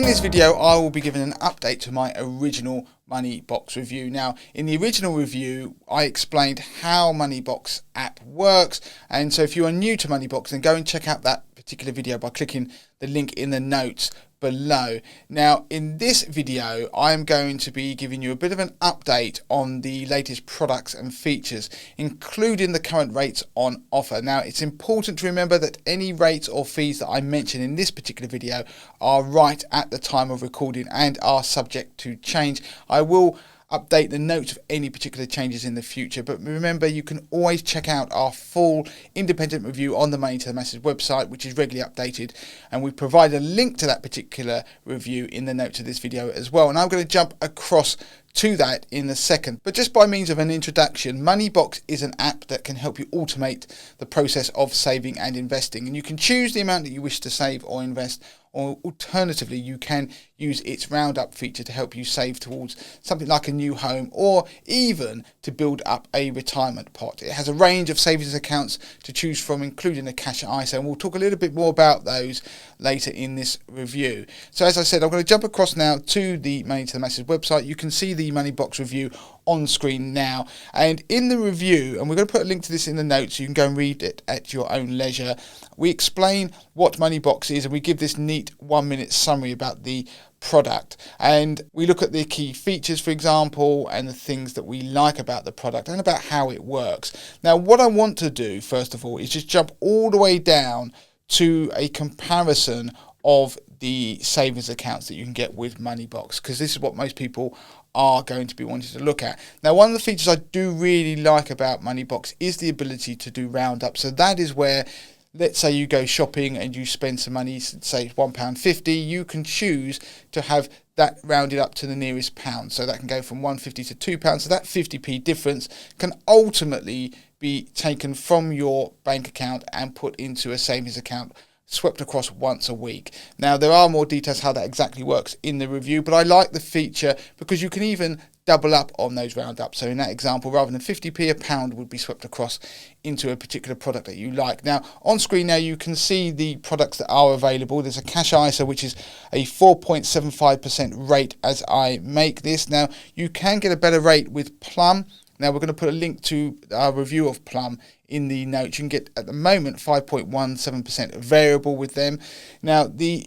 In this video, I will be giving an update to my original Moneybox review. Now, in the original review, I explained how Moneybox app works. And so if you are new to Moneybox, then go and check out that particular video by clicking the link in the notes below. Now, in this video, I'm going to be giving you a bit of an update on the latest products and features, including the current rates on offer. Now, it's important to remember that any rates or fees that I mention in this particular video are right at the time of recording and are subject to change. I will update the notes of any particular changes in the future, but remember, you can always check out our full independent review on the Money to the Masses website, which is regularly updated, and we provide a link to that particular review in the notes of this video as well. And I'm going to jump across to that in a second, but just by means of an introduction, Moneybox is an app that can help you automate the process of saving and investing, and you can choose the amount that you wish to save or invest, or alternatively you can use its roundup feature to help you save towards something like a new home or even to build up a retirement pot. It has a range of savings accounts to choose from, including a cash ISA, and we'll talk a little bit more about those later in this review. So as I said, I'm going to jump across now to the Money to the Masses website. You can see the Moneybox review on screen now, and in the review, and we're going to put a link to this in the notes so you can go and read it at your own leisure, we explain what Moneybox is and we give this neat 1-minute summary about the product, and we look at the key features, for example, and the things that we like about the product and about how it works. Now, what I want to do first of all is just jump all the way down to a comparison of the savings accounts that you can get with Moneybox, because this is what most people are going to be wanting to look at. Now, one of the features I do really like about Moneybox is the ability to do roundup. So that is where, let's say you go shopping and you spend some money, say £1.50, you can choose to have that rounded up to the nearest pound. So that can go from £1.50 to £2. So that 50p difference can ultimately be taken from your bank account and put into a savings account, swept across once a week. Now, there are more details how that exactly works in the review, but I like the feature because you can even double up on those roundups. So in that example, rather than 50p, a pound would be swept across into a particular product that you like. Now, on screen now, you can see the products that are available. There's a cash ISA, which is a 4.75% rate as I make this. Now, you can get a better rate with Plum. Now, we're going to put a link to our review of Plum in the notes. You can get, at the moment, 5.17% variable with them. Now, the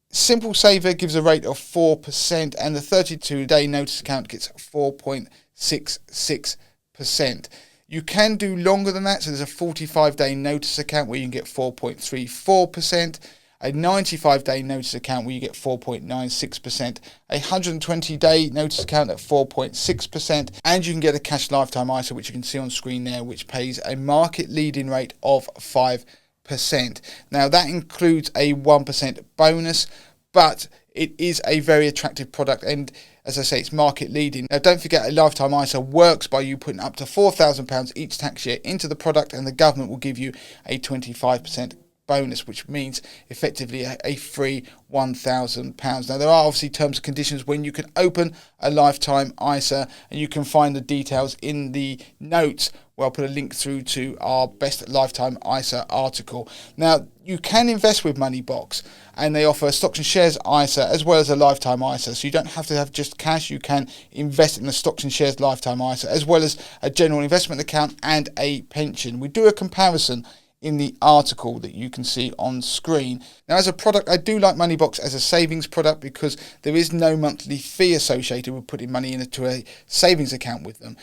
Simple Saver gives a rate of 4%, and the 32-day notice account gets 4.66%. You can do longer than that, so there's a 45-day notice account where you can get 4.34%. A 95-day notice account where you get 4.96%, a 120-day notice account at 4.6%, and you can get a cash lifetime ISA, which you can see on screen there, which pays a market-leading rate of 5%. Now, that includes a 1% bonus, but it is a very attractive product, and as I say, it's market-leading. Now, don't forget, a lifetime ISA works by you putting up to £4,000 each tax year into the product, and the government will give you a 25% bonus, which means effectively a free £1,000. Now, there are obviously terms and conditions when you can open a lifetime ISA, and you can find the details in the notes where I'll put a link through to our best lifetime ISA article. Now, you can invest with Moneybox, and they offer a stocks and shares ISA as well as a lifetime ISA, so you don't have to have just cash. You can invest in the stocks and shares lifetime ISA as well as a general investment account and a pension. We do a comparison in the article that you can see on screen. Now, as a product, I do like Moneybox as a savings product because there is no monthly fee associated with putting money into a savings account with them.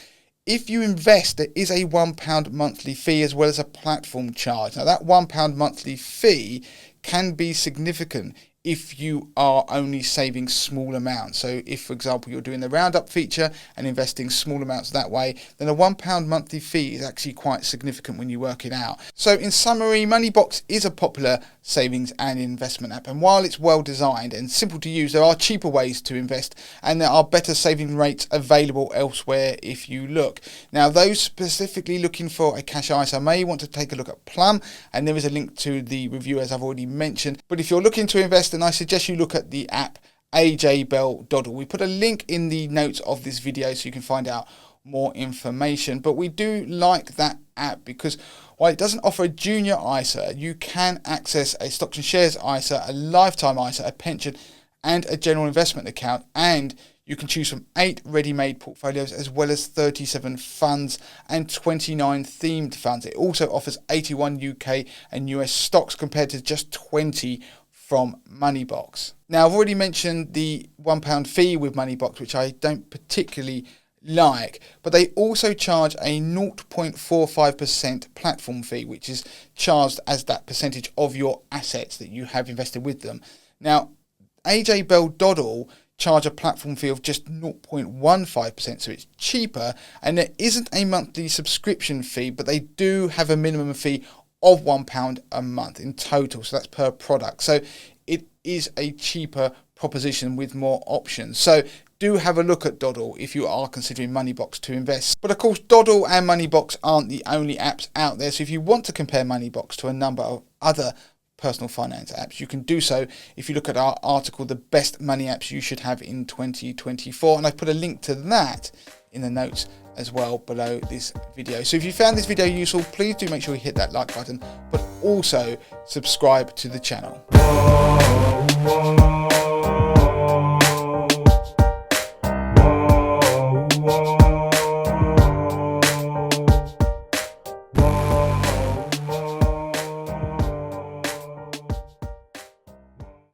If you invest, there is a £1 monthly fee as well as a platform charge. Now, that £1 monthly fee can be significant if you are only saving small amounts. So if, for example, you're doing the roundup feature and investing small amounts that way, then a £1 monthly fee is actually quite significant when you work it out. So in summary, Moneybox is a popular savings and investment app, and while it's well designed and simple to use, there are cheaper ways to invest, and there are better saving rates available elsewhere if you look. Now, those specifically looking for a cash ISA may want to take a look at Plum, and there is a link to the review as I've already mentioned. But if you're looking to invest, then I suggest you look at the app AJ Bell Dodl. We put a link in the notes of this video so you can find out more information. But we do like that app because while it doesn't offer a junior ISA, you can access a stocks and shares ISA, a lifetime ISA, a pension, and a general investment account, and you can choose from 8 ready-made portfolios as well as 37 funds and 29 themed funds. It also offers 81 UK and US stocks compared to just 20 from Moneybox. Now, I've already mentioned the £1 fee with Moneybox, which I don't particularly like, but they also charge a 0.45% platform fee, which is charged as that percentage of your assets that you have invested with them. Now, AJ Bell Dodl charge a platform fee of just 0.15%, so it's cheaper, and there isn't a monthly subscription fee, but they do have a minimum fee of £1 a month in total, so that's per product. So it is a cheaper proposition with more options. So do have a look at Dodl if you are considering Moneybox to invest. But of course, Dodl and Moneybox aren't the only apps out there, so if you want to compare Moneybox to a number of other personal finance apps, you can do so if you look at our article, The Best Money Apps You Should Have in 2024, and I put a link to that in the notes as well below this video. So if you found this video useful, please do make sure you hit that like button, but also subscribe to the channel.